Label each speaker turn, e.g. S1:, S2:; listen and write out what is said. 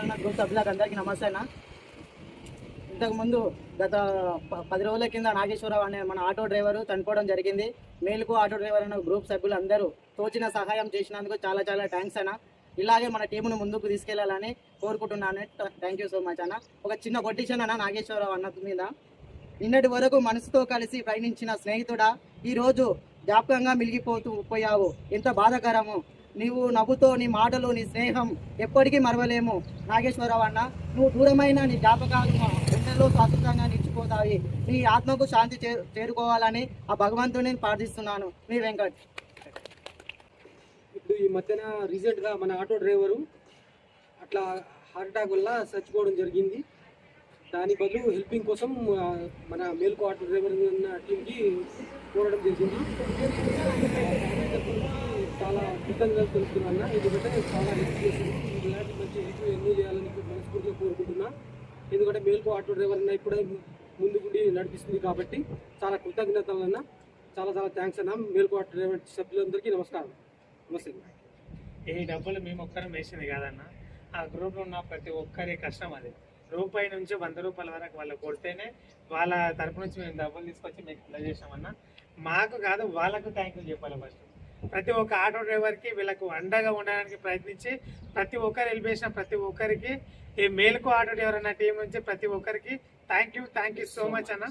S1: అన్న గ్రూప్ సభ్యులకు అందరికీ నమస్తే అన్న. ఇంతకుముందు గత 10 రోజుల కింద నాగేశ్వరరావు అనే మన ఆటో డ్రైవరు చనిపోవడం జరిగింది. మేలుకు ఆటో డ్రైవర్ అన్న గ్రూప్ సభ్యులు అందరూ తోచిన సహాయం చేసినందుకు చాలా చాలా థ్యాంక్స్ అన్న. ఇలాగే మన టీమును ముందుకు తీసుకెళ్లాలని కోరుకుంటున్నాను. థ్యాంక్ యూ సో మచ్ అన్న. ఒక చిన్న కొటేషన్ అన్న నాగేశ్వరరావు అన్న మీద, నిన్నటి వరకు మనసుతో కలిసి ప్రయాణించిన స్నేహితుడా ఈరోజు జ్ఞాపకంగా పోయావు, ఎంత బాధాకరము. నీవు నవ్వుతో నీ మాటలు నీ స్నేహం ఎప్పటికీ మరవలేము నాగేశ్వరరావు అన్న. నువ్వు దూరమైన నీ జ్ఞాపకాలు గుండెల్లో శాశ్వతంగా నిలిచిపోతాయి. నీ ఆత్మకు శాంతి చేరుకోవాలని ఆ భగవంతుని ప్రార్థిస్తున్నాను. మీ వెంకట్.
S2: ఇప్పుడు ఈ మధ్యన రీసెంట్గా మన ఆటో డ్రైవరు అట్లా హార్ట్ అటాక్ వల్ల చచ్చిపోవడం జరిగింది. దాని బదులు హెల్పింగ్ కోసం మన మేల్కో ఆటో డ్రైవర్ ఉన్న టీంకి కోరడం జరిగింది. చాలా కృతజ్ఞతలు తెలుపుతున్నా. ఎందుకంటే చాలా హెల్ప్ చేసింది. ఇలాంటి మంచి హెల్ప్ ఎన్నో చేయాలని మనస్ఫూర్తిగా కోరుకుంటున్నా. ఎందుకంటే మేల్కో ఆటో డ్రైవర్ అన్న ఇప్పుడే ముందుకుండి నడిపిస్తుంది కాబట్టి చాలా కృతజ్ఞతలు అన్న. చాలా చాలా థ్యాంక్స్ అన్న. మేల్కో ఆటో డ్రైవర్ సభ్యులందరికీ నమస్కారం. నమస్తే.
S3: ఈ డబ్బులు మేము ఒక్కరం వేసింది కాదన్న, ఆ గ్రూప్లో ఉన్న ప్రతి ఒక్కరి కష్టం అది. రూపాయి నుంచి 100 రూపాయల వరకు వాళ్ళు కొడితేనే వాళ్ళ తరపు నుంచి మేము డబ్బులు తీసుకొచ్చి మీకు ప్లే చేసామన్నా. మాకు కాదు వాళ్ళకు థ్యాంక్ యూ చెప్పాలి. ఫస్ట్ ప్రతి ఒక్క ఆటో డ్రైవర్కి వీళ్ళకు అండగా ఉండడానికి ప్రయత్నించి ప్రతి ఒక్కరు హెల్ప్ చేసిన ప్రతి ఒక్కరికి ఈ మేల్కో ఆటో డ్రైవర్ అన్న టీం నుంచి ప్రతి ఒక్కరికి థ్యాంక్ యూ సో మచ్ అన్న.